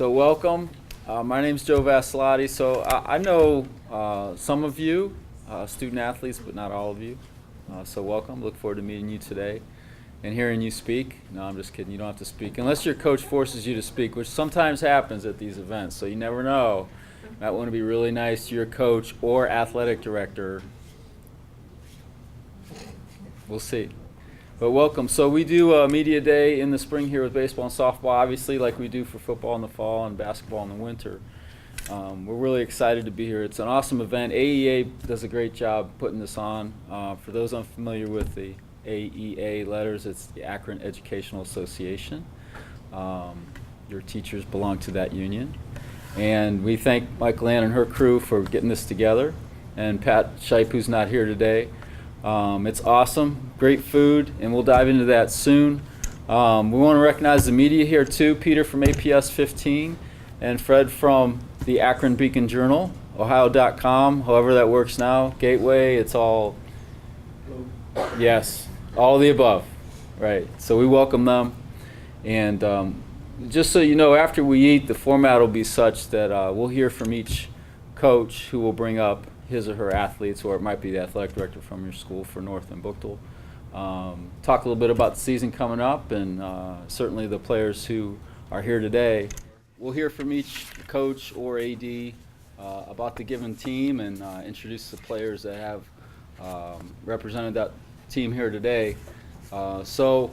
So welcome. My name's Joe Vassilotti. So I know some of you, student athletes, but not all of you. So welcome. Look forward to meeting you today and hearing you speak. No, I'm just kidding. You don't have to speak unless your coach forces you to speak, which sometimes happens at these events. So you never know. You might want to be really nice to your coach or athletic director. We'll see. But welcome. So we do a media day in the spring here with baseball and softball, obviously, like we do for football in the fall and basketball in the winter. We're really excited to be here. It's an awesome event. AEA does a great job putting this on. For those unfamiliar with the AEA letters, it's the Akron Educational Association. Your teachers belong to that union. And we thank Mike Land and her crew for getting this together, and Pat Shipe, who's not here today. It's awesome, great food, and we'll dive into that soon. We want to recognize the media here too, Peter from APS 15 and Fred from the Akron Beacon Journal, Ohio.com, however that works now, Gateway, it's all, yes, all of the above, right. So we welcome them, and just so you know, after we eat, the format will be such that we'll hear from each coach who will bring up his or her athletes, or it might be the athletic director from your school for North and Buchtel. Talk a little bit about the season coming up, and certainly the players who are here today. We'll hear from each coach or AD about the given team, and introduce the players that have represented that team here today. So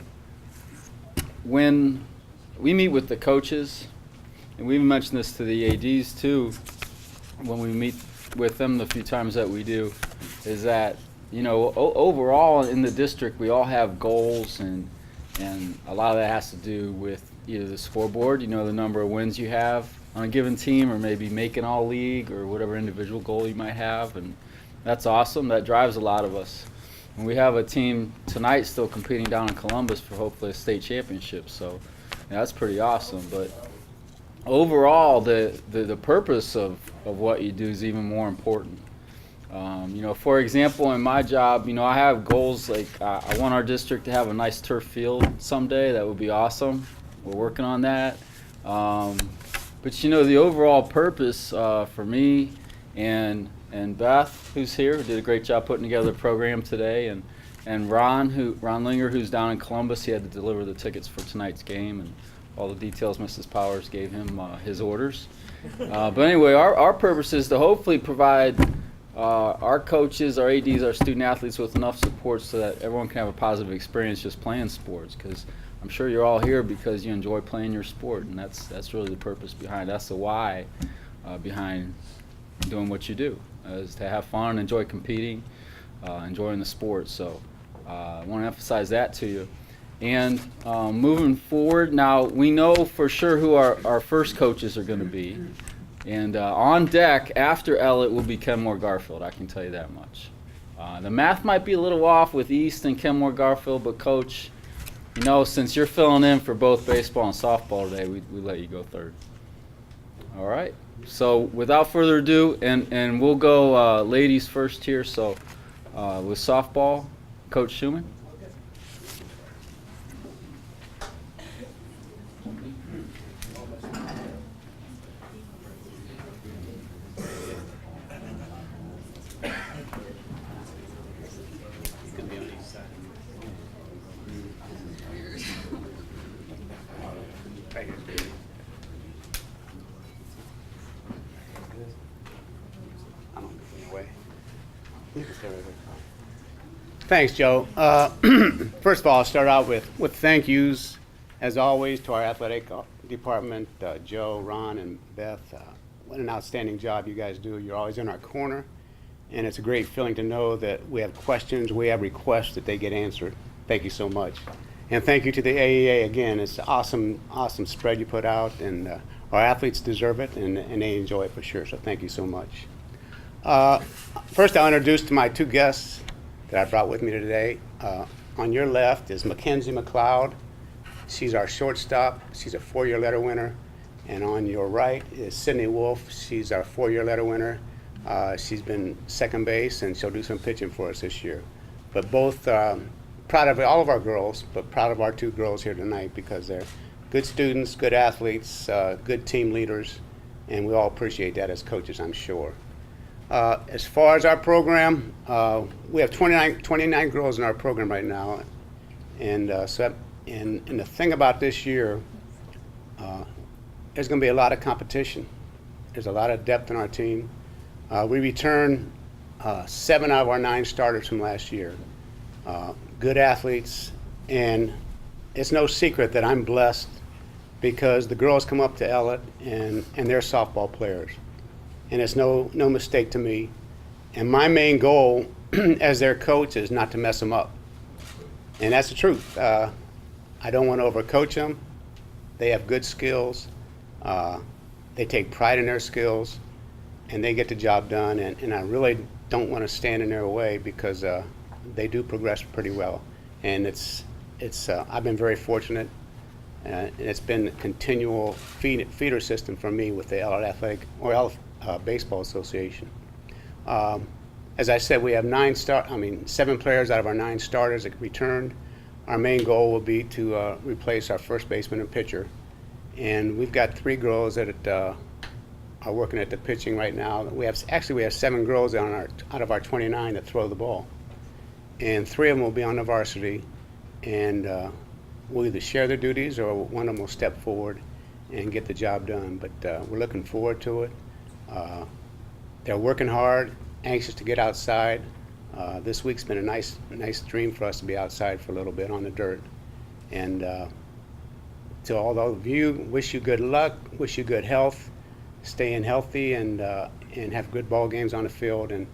when we meet with the coaches, and we even mentioned this to the ADs too, when we meet with them the few times that we do, is that, you know, overall in the district we all have goals, and a lot of that has to do with either the scoreboard, you know, the number of wins you have on a given team, or maybe making all league, or whatever individual goal you might have, and that's awesome. That drives a lot of us. And we have a team tonight still competing down in Columbus for hopefully a state championship, so yeah, that's pretty awesome. But overall, the purpose of what you do is even more important. You know, for example, in my job, you know, I have goals like I want our district to have a nice turf field someday. That would be awesome. We're working on that. But you know, the overall purpose for me and Beth, who's here, who did a great job putting together the program today, and Ron Linger, who's down in Columbus. He had to deliver the tickets for tonight's game, and all the details Mrs. Powers gave him his orders. But anyway, our purpose is to hopefully provide our coaches, our ADs, our student athletes with enough support so that everyone can have a positive experience just playing sports, because I'm sure you're all here because you enjoy playing your sport, and that's really the purpose behind, that's the why behind doing what you do, is to have fun, enjoy competing, enjoying the sport. So I want to emphasize that to you. And moving forward, now we know for sure who our first coaches are going to be. And on deck after Ellett will be Kenmore Garfield, I can tell you that much. The math might be a little off with East and Kenmore Garfield, but Coach, you know, since you're filling in for both baseball and softball today, we let you go third. All right. So without further ado, and we'll go ladies first here. So with softball, Coach Shuman. Thanks, Joe. First of all, I'll start out with thank yous, as always, to our athletic department, Joe, Ron, and Beth. What an outstanding job you guys do. You're always in our corner, and it's a great feeling to know that we have questions, we have requests that they get answered. Thank you so much. And thank you to the AEA again. It's an awesome spread you put out, and our athletes deserve it, and they enjoy it for sure, so thank you so much. First, I'll introduce to my two guests that I brought with me today. On your left is Mackenzie McLeod. She's our shortstop. She's a 4-year letter winner. And on your right is Sydney Wolf. She's our 4-year letter winner. She's been second base, and she'll do some pitching for us this year. But both proud of all of our girls, but proud of our two girls here tonight because good students, good athletes, good team leaders, and we all appreciate that as coaches, I'm sure. As far as our program, we have 29 girls in our program right now, and the thing about this year, there's going to be a lot of competition. There's a lot of depth in our team. We return 7 out of our 9 starters from last year. Good athletes, and it's no secret that I'm blessed because the girls come up to Ellett and they're softball players. And it's no mistake to me. And my main goal as their coach is not to mess them up. And that's the truth. I don't want to overcoach them. They have good skills. They take pride in their skills, and they get the job done. And I really don't want to stand in their way because they do progress pretty well. And I've been very fortunate. And it's been a continual feeder system for me with the Ellett Athletic or Ellett Baseball Association. As I said, we have 7 players out of our 9 starters that returned. Our main goal will be to replace our first baseman and pitcher. And we've got 3 girls that are working at the pitching right now. We have 7 girls out of our 29 that throw the ball. And 3 of them will be on the varsity. And we'll either share their duties or one of them will step forward and get the job done. But we're looking forward to it. They're working hard, anxious to get outside. This week's been a nice dream for us to be outside for a little bit on the dirt. And to all of you, wish you good luck, wish you good health, staying healthy, and have good ball games on the field. And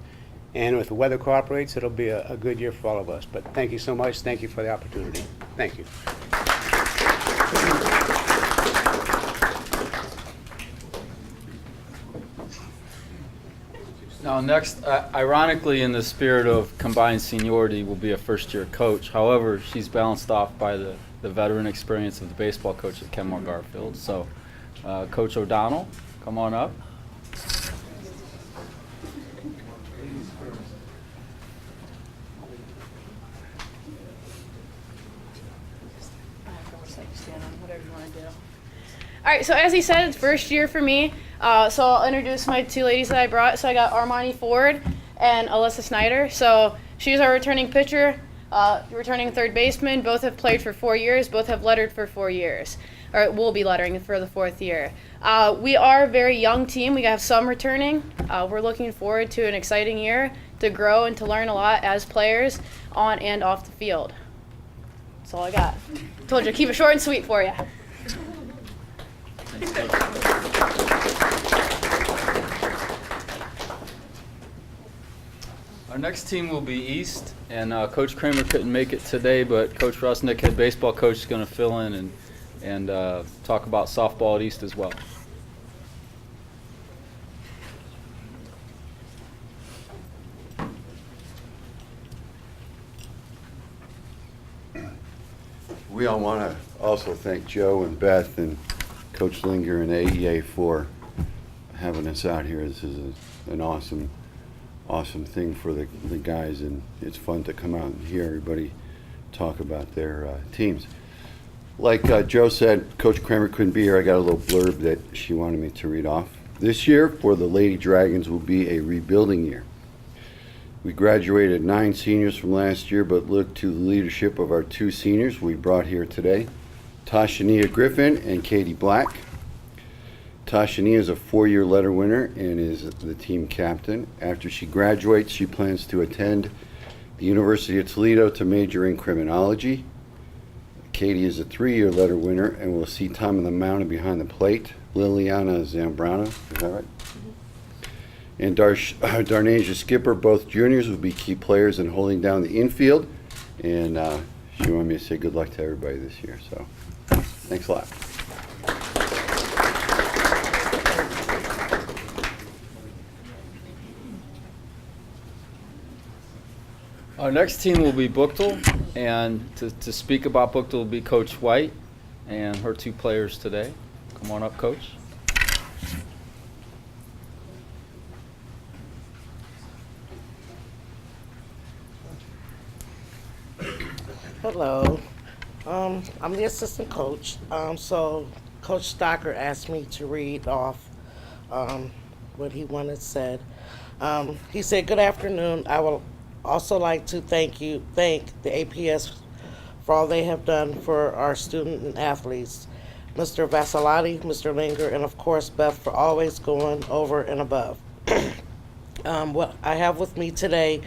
if the weather cooperates, it'll be a good year for all of us. But thank you so much. Thank you for the opportunity. Thank you. Now, next, ironically, in the spirit of combined seniority, will be a first-year coach. However, she's balanced off by the veteran experience of the baseball coach at Kenmore Garfield. So, Coach O'Donnell, come on up. All right, so as he said, it's first year for me. So I'll introduce my 2 ladies that I brought. So I got Armani Ford and Alyssa Snyder. So she's our returning pitcher, returning third baseman. Both have played for 4 years. Both have lettered for 4 years, or will be lettering for the 4th year. We are a very young team. We have some returning. We're looking forward to an exciting year to grow and to learn a lot as players on and off the field. That's all I got. Told you, keep it short and sweet for you. Our next team will be East, and Coach Kramer couldn't make it today, but Coach Rusnick, head baseball coach, is going to fill in and talk about softball at East as well. We all want to also thank Joe and Beth and Coach Linger and AEA for having us out here. This is an awesome thing for the guys, and it's fun to come out and hear everybody talk about their teams. Like Joe said, Coach Kramer couldn't be here. I got a little blurb that she wanted me to read off. This year for the Lady Dragons will be a rebuilding year. We graduated 9 seniors from last year, but look to the leadership of our 2 seniors we brought here today, Tashania Griffin and Katie Black. Tashania is a 4-year letter winner and is the team captain. After she graduates, she plans to attend the University of Toledo to major in criminology. Katie is a 3-year letter winner and will see time on the mound and behind the plate. Liliana Zambrano, is that right? And Darnasia Skipper, both juniors, will be key players in holding down the infield. And she wanted me to say good luck to everybody this year. So thanks a lot. Our next team will be Booktel, and to speak about Booktel will be Coach White and her 2 players today. Come on up, Coach. Hello. I'm the assistant coach. So Coach Stocker asked me to read off what he wanted said. He said, "Good afternoon. I would also like to thank the APS for all they have done for our student and athletes. Mr. Vasilati, Mr. Linger, and of course Beth for always going over and above." What I have with me today,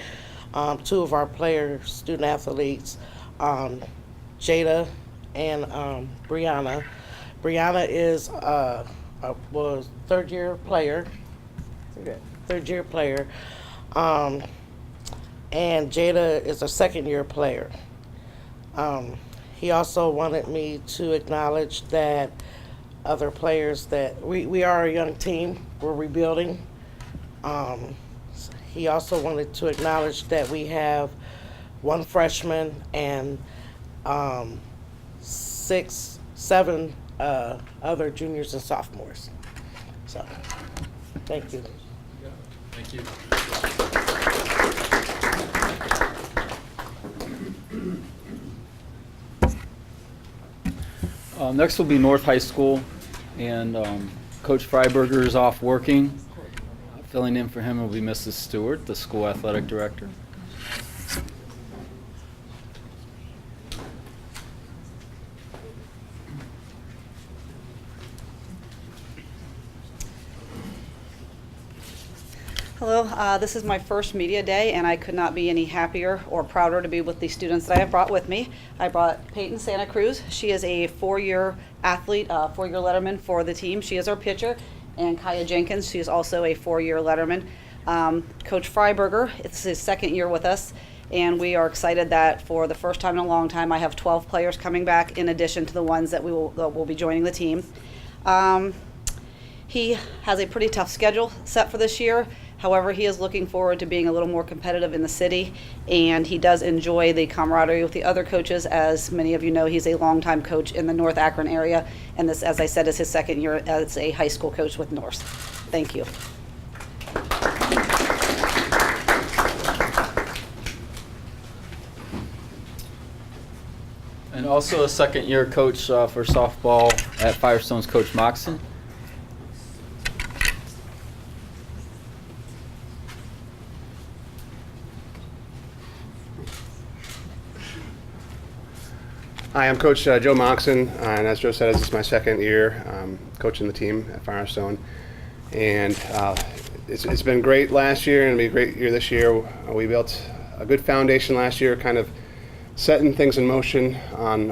two of our players, student athletes, Jada and Brianna. Brianna is was third year player, and Jada is a second year player. He also wanted me to acknowledge that other players that we are a young team, we're rebuilding. He also wanted to acknowledge that we have one freshman and 7 other juniors and sophomores. So, thank you. Thank you. Next will be North High School, and Coach Freiberger is off working. Filling in for him will be Mrs. Stewart, the school athletic director. Hello, this is my first media day, and I could not be any happier or prouder to be with the students that I have brought with me. I brought Peyton Santa Cruz. She is a 4-year athlete, 4-year letterman for the team. She is our pitcher. And Kaya Jenkins, she is also a 4-year letterman. Coach Freiberger, it's his second year with us, and we are excited that for the first time in a long time, I have 12 players coming back in addition to the ones that will be joining the team. He has a pretty tough schedule set for this year. However, he is looking forward to being a little more competitive in the city, and he does enjoy the camaraderie with the other coaches. As many of you know, he's a longtime coach in the North Akron area, and this, as I said, is his second year as a high school coach with North. Thank you. And also a second-year coach for softball at Firestone's Coach Moxon. Hi, I'm Coach Joe Moxon, and as Joe said, this is my second year coaching the team at Firestone. And it's been great last year, and it'll be a great year this year. We built a good foundation last year, kind of setting things in motion on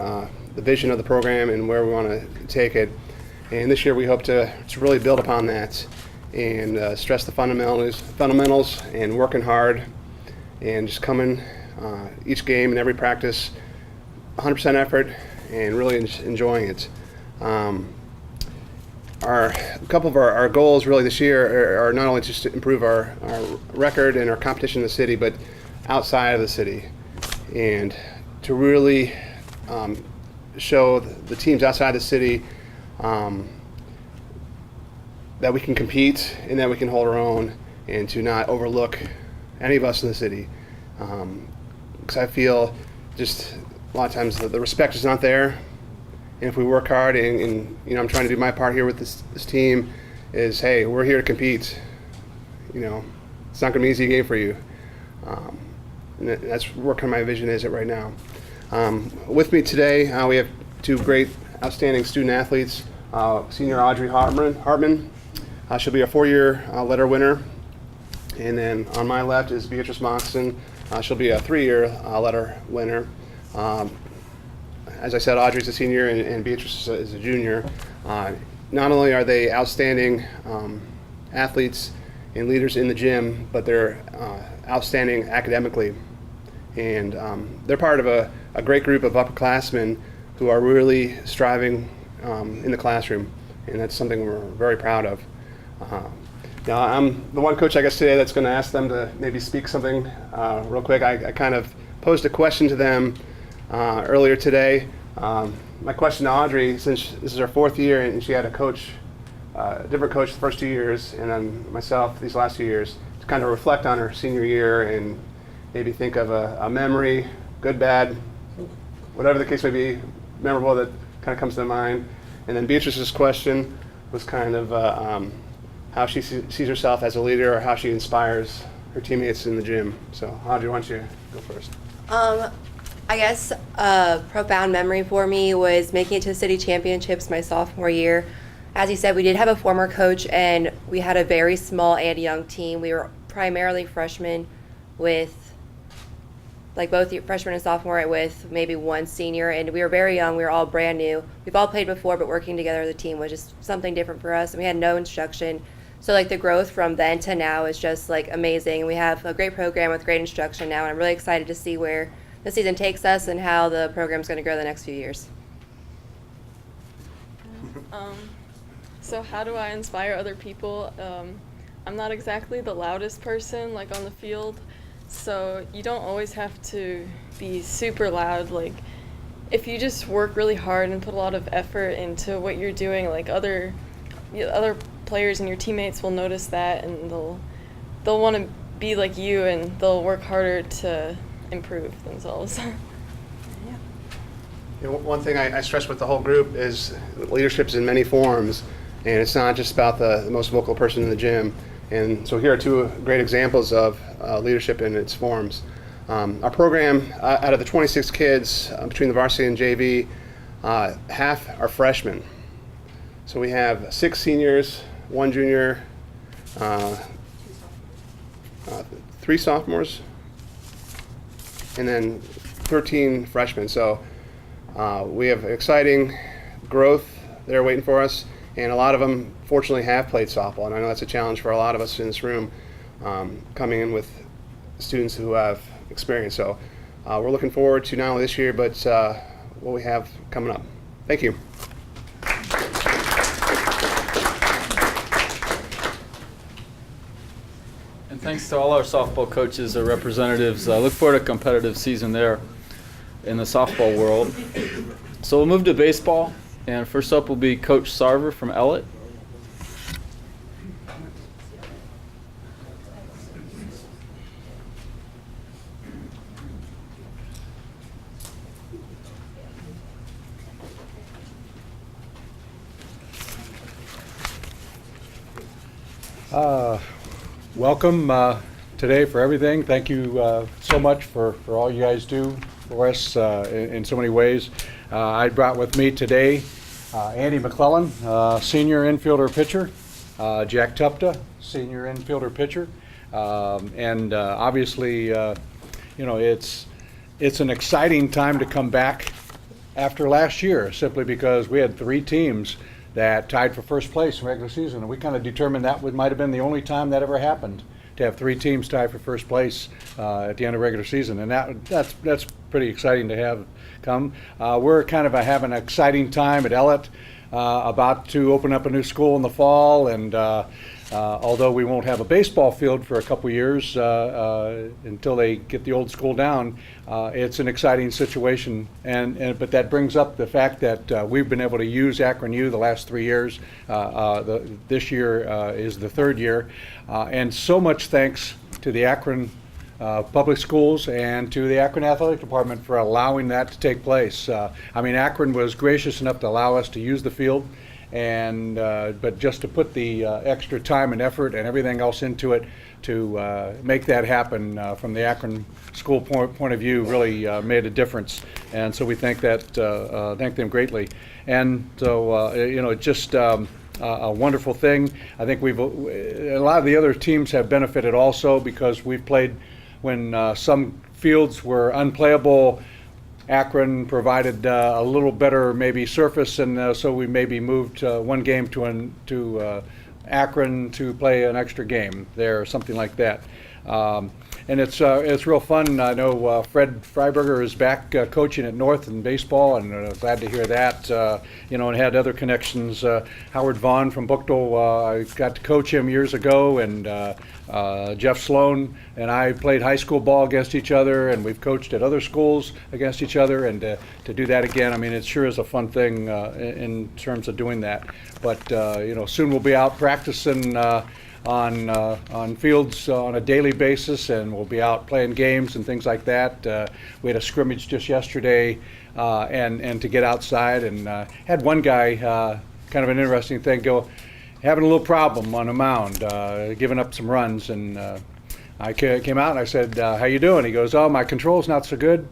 the vision of the program and where we want to take it. And this year we hope to really build upon that and stress the fundamentals and working hard and just coming each game and every practice 100% effort and really enjoying it. A couple of our goals really this year are not only just to improve our record and our competition in the city, but outside of the city, and to really show the teams outside the city that we can compete and that we can hold our own, and to not overlook any of us in the city. Because I feel just a lot of times the respect is not there, and if we work hard and I'm trying to do my part here with this team, is hey, we're here to compete. It's not going to be an easy game for you, and that's where kind of my vision is at right now. With me today, we have two great, outstanding student athletes. Senior Audrey Hartman, she'll be a 4-year letter winner, and then on my left is Beatrice Moxon. She'll be a 3-year letter winner. As I said, Audrey's a senior and Beatrice is a junior. Not only are they outstanding athletes and leaders in the gym, but they're outstanding academically. And they're part of a great group of upperclassmen who are really striving in the classroom, and that's something we're very proud of. Now, I'm the one coach, I guess, today that's going to ask them to maybe speak something real quick. I kind of posed a question to them earlier today. My question to Audrey, since this is her 4th year and she had a different coach the first 2 years, and then myself these last 2 years, to kind of reflect on her senior year and maybe think of a memory, good, bad, whatever the case may be, memorable that kind of comes to mind. And then Beatrice's question was kind of how she sees herself as a leader, or how she inspires her teammates in the gym. So Audrey, why don't you go first? I guess a profound memory for me was making it to the city championships my sophomore year. As you said, we did have a former coach, and we had a very small and young team. We were primarily freshmen with, like, both freshman and sophomore, with maybe one senior, and we were very young. We were all brand new. We've all played before, but working together as a team was just something different for us, and we had no instruction. So, like, the growth from then to now is just, like, amazing. We have a great program with great instruction now, and I'm really excited to see where the season takes us and how the program's going to grow the next few years. So how do I inspire other people? I'm not exactly the loudest person, like, on the field, so you don't always have to be super loud. Like, if you just work really hard and put a lot of effort into what you're doing, like, other players and your teammates will notice that, and they'll want to be like you, and they'll work harder to improve themselves. You know, one thing I stress with the whole group is leadership's in many forms, and it's not just about the most vocal person in the gym. And so here are two great examples of leadership in its forms. Our program, out of the 26 kids between the varsity and JV, half are freshmen. So we have 6 seniors, 1 junior, 3 sophomores, and then 13 freshmen. So we have exciting growth there waiting for us, and a lot of them fortunately have played softball, and I know that's a challenge for a lot of us in this room, coming in with students who have experience. So we're looking forward to not only this year, but what we have coming up. Thank you. And thanks to all our softball coaches or representatives. Look forward to a competitive season there in the softball world. So we'll move to baseball, and first up will be Coach Sarver from Ellett. Welcome today for everything. Thank you so much for all you guys do for us in so many ways. I brought with me today Andy McClellan, senior infielder pitcher, Jack Tupta, senior infielder pitcher, and obviously, it's an exciting time to come back after last year, simply because we had 3 teams that tied for first place in regular season, and we kind of determined that might have been the only time that ever happened, to have 3 teams tie for first place at the end of regular season, and that's pretty exciting to have come. We're kind of having an exciting time at Ellett, about to open up a new school in the fall, and although we won't have a baseball field for a couple years until they get the old school down, it's an exciting situation. But that brings up the fact that we've been able to use Akron U the last 3 years. This year is the 3rd year, and so much thanks to the Akron public schools and to the Akron Athletic Department for allowing that to take place. Akron was gracious enough to allow us to use the field, but just to put the extra time and effort and everything else into it to make that happen from the Akron school point of view really made a difference, and so we thank them greatly. And so just a wonderful thing. I think a lot of the other teams have benefited also, because we've played when some fields were unplayable. Akron provided a little better maybe surface, and so we maybe moved one game to Akron to play an extra game there, or something like that. And it's real fun. I know Fred Freiberger is back coaching at North in baseball, and glad to hear that. And had other connections. Howard Vaughn from Buchtel, I got to coach him years ago, and Jeff Sloan and I played high school ball against each other, and we've coached at other schools against each other, and to do that again, it sure is a fun thing in terms of doing that. But soon we'll be out practicing on fields on a daily basis, and we'll be out playing games and things like that. We had a scrimmage just yesterday, and to get outside, and had one guy, kind of an interesting thing, having a little problem on a mound, giving up some runs, and I came out and I said, how you doing? He goes, oh, my control's not so good.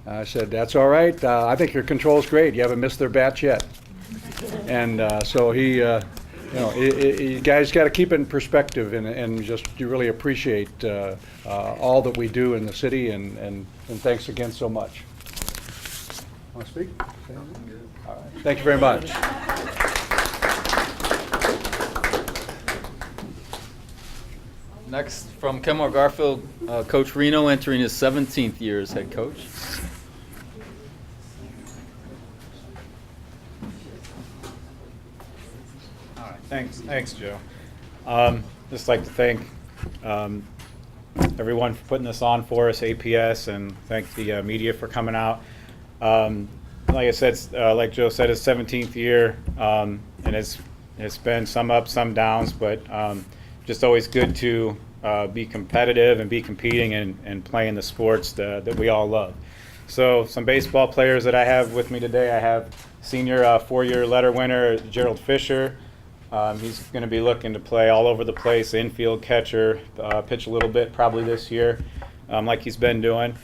I said, that's all right. I think your control's great. You haven't missed their bats yet. And so he, you guys got to keep it in perspective, and just you really appreciate all that we do in the city, and thanks again so much. Want to speak? All right. Thank you very much. Next, from Kenmore Garfield, Coach Reno entering his 17th year as head coach. All right, thanks, Joe. Just like to thank everyone for putting this on for us, APS, and thank the media for coming out. Like I said, like Joe said, it's 17th year, and it's been some ups, some downs, but just always good to be competitive and be competing and playing the sports that we all love. So some baseball players that I have with me today, I have senior 4-year letter winner Gerald Fisher. He's going to be looking to play all over the place, infield, catcher, pitch a little bit probably this year, like he's been doing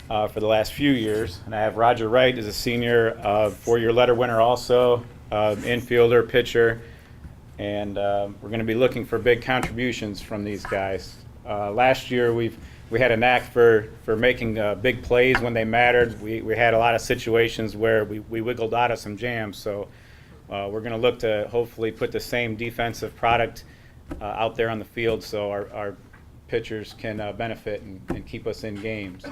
for the last few years. And I have Roger Wright as a senior 4-year letter winner also, infielder, pitcher. And we're going to be looking for big contributions from these guys. Last year we had a knack for making big plays when they mattered. We had a lot of situations where we wiggled out of some jams. So we're going to look to hopefully put the same defensive product out there on the field so our pitchers can benefit and keep us in games.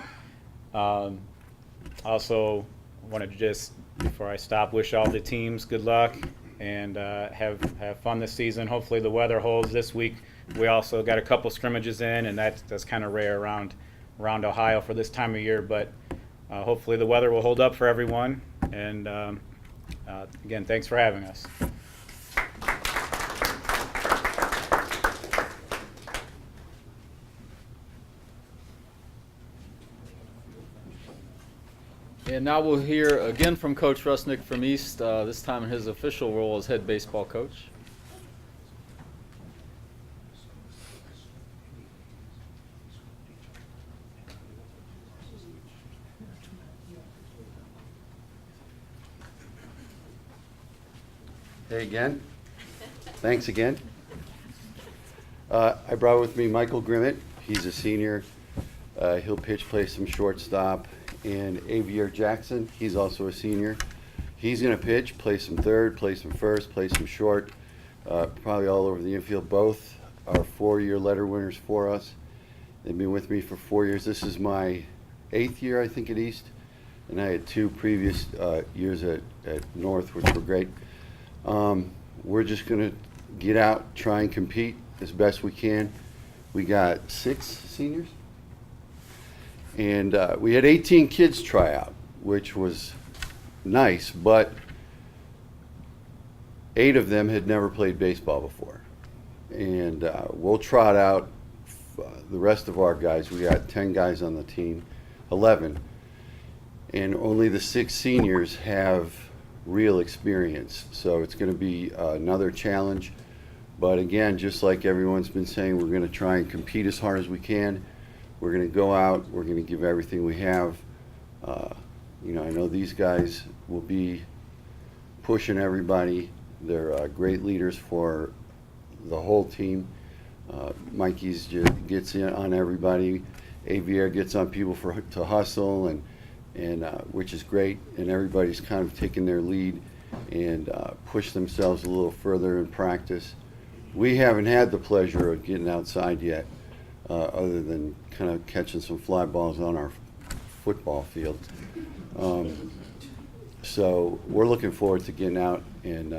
Also wanted to just, before I stop, wish all the teams good luck and have fun this season. Hopefully the weather holds this week. We also got a couple scrimmages in, and that's kind of rare around Ohio for this time of year, but hopefully the weather will hold up for everyone. And again, thanks for having us. And now we'll hear again from Coach Rusnick from East, this time in his official role as head baseball coach. Hey again. Thanks again. I brought with me Michael Grimmett. He's a senior. He'll pitch, play some shortstop. And Avier Jackson, he's also a senior. He's going to pitch, play some third, play some first, play some short, probably all over the infield. Both are 4-year letter winners for us. They've been with me for 4 years. This is my 8th year, I think, at East. And I had 2 previous years at North, which were great. We're just going to get out, try and compete as best we can. We got 6 seniors. And we had 18 kids try out, which was nice, but 8 of them had never played baseball before. And we'll trot out the rest of our guys. We got 10 guys on the team, 11. And only the 6 seniors have real experience. So it's going to be another challenge. But again, just like everyone's been saying, we're going to try and compete as hard as we can. We're going to go out, we're going to give everything we have. I know these guys will be pushing everybody. They're great leaders for the whole team. Mikey's just gets in on everybody. Avier gets on people to hustle, and which is great. And everybody's kind of taking their lead and push themselves a little further in practice. We haven't had the pleasure of getting outside yet, other than kind of catching some fly balls on our football field. So we're looking forward to getting out and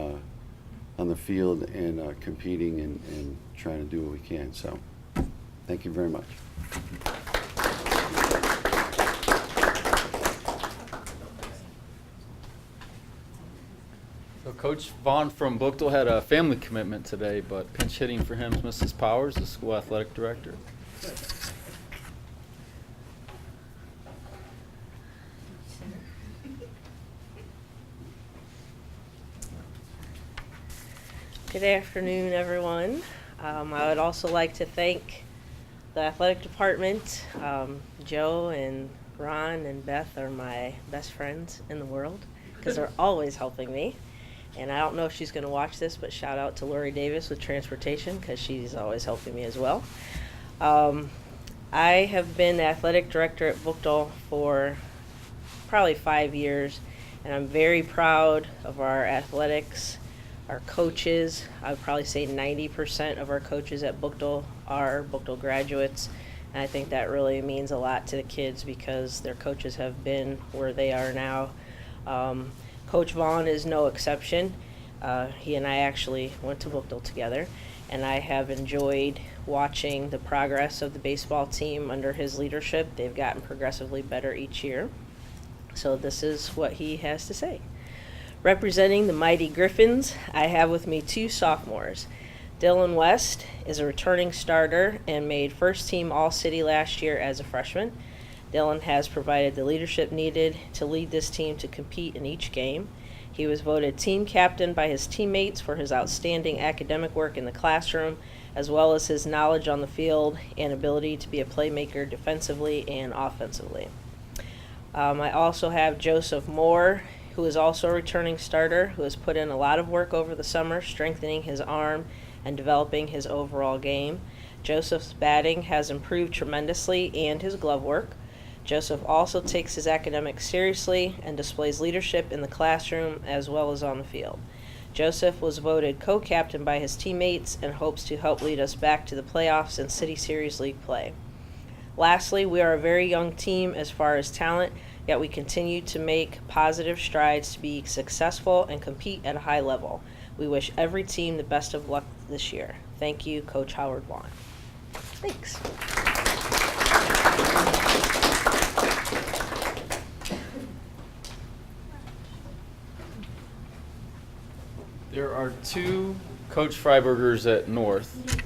on the field and competing and trying to do what we can. So thank you very much. So Coach Vaughn from Bookdale had a family commitment today, but pinch hitting for him is Mrs. Powers, the school athletic director. Good afternoon, everyone. I would also like to thank the athletic department. Joe and Ron and Beth are my best friends in the world because they're always helping me. And I don't know if she's going to watch this, but shout out to Lori Davis with transportation because she's always helping me as well. I have been the athletic director at Bookdale for probably 5 years, and I'm very proud of our athletics, our coaches. I would probably say 90% of our coaches at Bookdale are Bookdale graduates, and I think that really means a lot to the kids because their coaches have been where they are now. Coach Vaughn is no exception. He and I actually went to Bookdale together, and I have enjoyed watching the progress of the baseball team under his leadership. They've gotten progressively better each year. So this is what he has to say. Representing the Mighty Griffins, I have with me 2 sophomores. Dylan West is a returning starter and made first team All-City last year as a freshman. Dylan has provided the leadership needed to lead this team to compete in each game. He was voted team captain by his teammates for his outstanding academic work in the classroom, as well as his knowledge on the field and ability to be a playmaker defensively and offensively. I also have Joseph Moore, who is also a returning starter, who has put in a lot of work over the summer, strengthening his arm and developing his overall game. Joseph's batting has improved tremendously and his glove work. Joseph also takes his academics seriously and displays leadership in the classroom as well as on the field. Joseph was voted co-captain by his teammates and hopes to help lead us back to the playoffs and City Series League play. Lastly, we are a very young team as far as talent, yet we continue to make positive strides to be successful and compete at a high level. We wish every team the best of luck this year. Thank you, Coach Howard Vaughn. Thanks. There are 2 Coach Freibergers at North.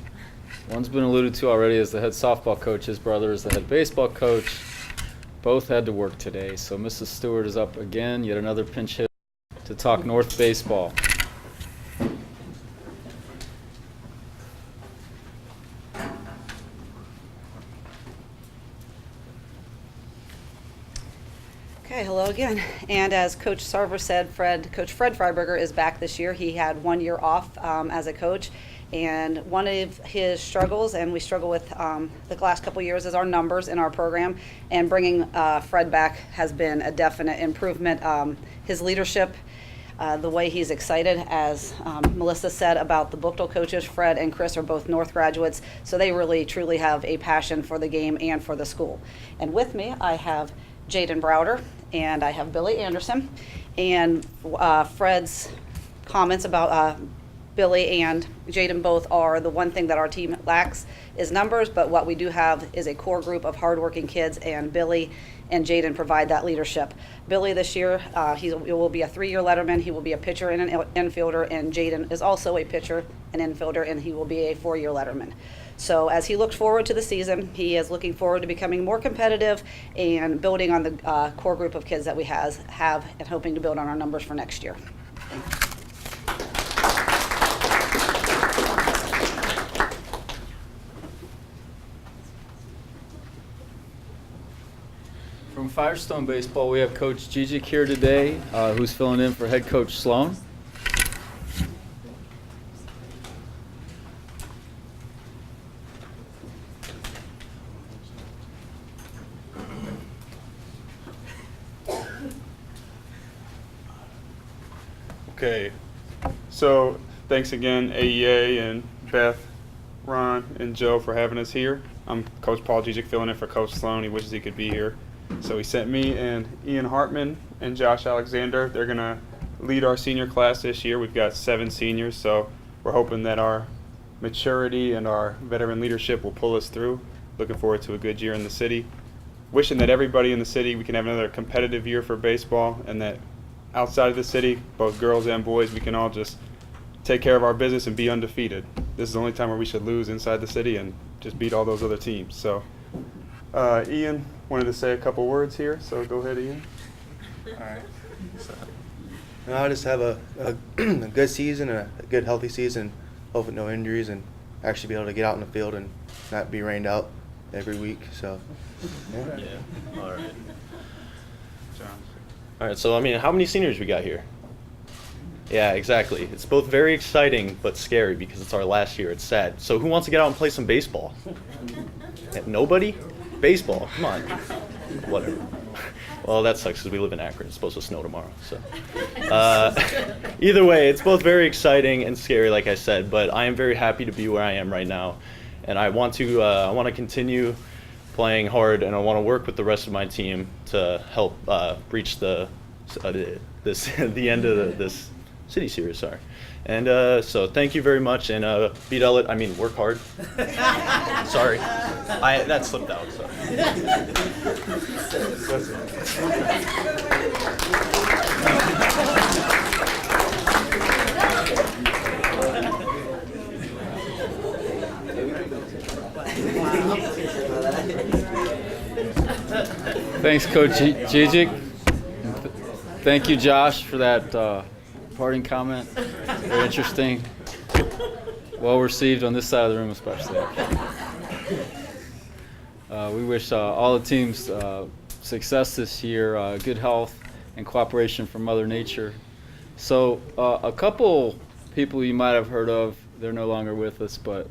One's been alluded to already as the head softball coach. His brother is the head baseball coach. Both had to work today, so Mrs. Stewart is up again, yet another pinch hit to talk North baseball. Okay, hello again. And as Coach Sarver said, Coach Fred Freiberger is back this year. He had 1 year off as a coach. And one of his struggles, and we struggle with the last couple years, is our numbers in our program. And bringing Fred back has been a definite improvement. His leadership, the way he's excited, as Melissa said about the Bookdale coaches, Fred and Chris are both North graduates, so they really truly have a passion for the game and for the school. And with me, I have Jaden Browder and I have Billy Anderson. And Fred's comments about Billy and Jaden both are the one thing that our team lacks is numbers, but what we do have is a core group of hardworking kids, and Billy and Jaden provide that leadership. Billy this year, he will be a 3-year letterman. He will be a pitcher and an infielder, and Jaden is also a pitcher and infielder, and he will be a 4-year letterman. So as he looks forward to the season, he is looking forward to becoming more competitive and building on the core group of kids that we have and hoping to build on our numbers for next year. From Firestone Baseball, we have Coach Gigic here today, who's filling in for head coach Sloan. Okay, so thanks again, AEA and Beth, Ron, and Joe for having us here. I'm Coach Paul Gigic filling in for Coach Sloan. He wishes he could be here. So he sent me and Ian Hartman and Josh Alexander. They're going to lead our senior class this year. We've got 7 seniors, so we're hoping that our maturity and our veteran leadership will pull us through. Looking forward to a good year in the city. Wishing that everybody in the city, we can have another competitive year for baseball, and that outside of the city, both girls and boys, we can all just take care of our business and be undefeated. This is the only time where we should lose inside the city and just beat all those other teams. So, Ian wanted to say a couple words here, so go ahead, Ian. All right. So, I just have a good season, a good healthy season, hopefully no injuries, and actually be able to get out in the field and not be rained out every week. So, Yeah. All right. John. All right. So, I mean, how many seniors we got here? Yeah, exactly. It's both very exciting but scary because it's our last year. It's sad. So, who wants to get out and play some baseball? Nobody? Baseball. Come on. Whatever. Well, that sucks because we live in Akron. It's supposed to snow tomorrow. So, either way, it's both very exciting and scary, like I said. But I am very happy to be where I am right now, and I want to continue playing hard, and I want to work with the rest of my team to help reach the end of this city series. Sorry, and so thank you very much, and work hard. Sorry, that slipped out. Sorry. Thanks, Coach Jijic. Thank you, Josh, for that parting comment. Very interesting. Well received on this side of the room, especially. We wish all the teams success this year, good health, and cooperation from Mother Nature. So a couple people you might have heard of, they're no longer with us, but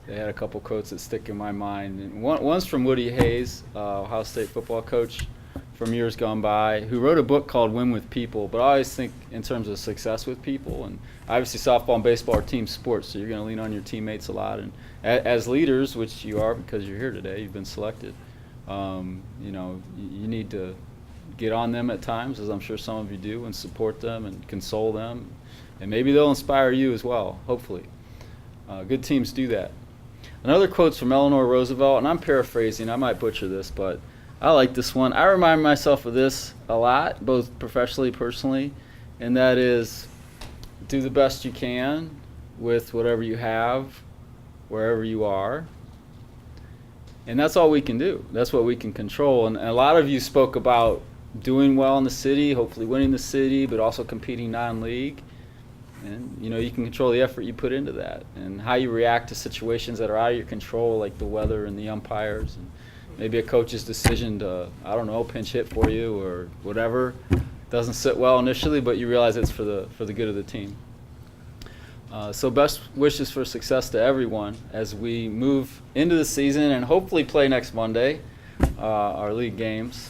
they had a couple quotes that stick in my mind. And one's from Woody Hayes, Ohio State football coach from years gone by, who wrote a book called Win with People. But I always think in terms of success with people, and obviously softball and baseball are team sports, so you're going to lean on your teammates a lot. And as leaders, which you are because you're here today, you've been selected, you need to get on them at times, as I'm sure some of you do, and support them and console them. And maybe they'll inspire you as well, hopefully. Good teams do that. Another quote's from Eleanor Roosevelt, and I'm paraphrasing, I might butcher this, but I like this one. I remind myself of this a lot, both professionally, personally, and that is, do the best you can with whatever you have, wherever you are. And that's all we can do. That's what we can control. And a lot of you spoke about doing well in the city, hopefully winning the city, but also competing non-league. And you can control the effort you put into that, and how you react to situations that are out of your control, like the weather and the umpires, and maybe a coach's decision to, pinch hit for you or whatever. Doesn't sit well initially, but you realize it's for the good of the team. So best wishes for success to everyone as we move into the season and hopefully play next Monday, our league games.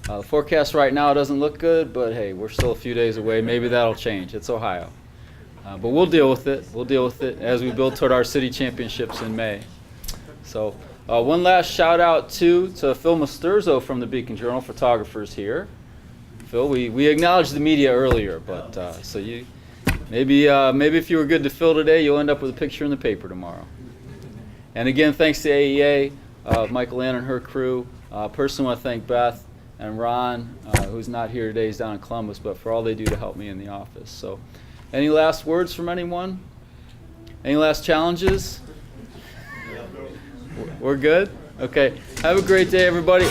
The forecast right now doesn't look good, but hey, we're still a few days away. Maybe that'll change. It's Ohio. But we'll deal with it. We'll deal with it as we build toward our city championships in May. So one last shout out to Phil Masturzo from the Beacon Journal, photographers here. Phil, we acknowledged the media earlier, but so you maybe if you were good to Phil today, you'll end up with a picture in the paper tomorrow. And again, thanks to AEA, Michael Ann and her crew. Personally, want to thank Beth and Ron, who's not here today. He's down in Columbus, but for all they do to help me in the office. So, any last words from anyone? Any last challenges? We're good? Okay. Have a great day, everybody.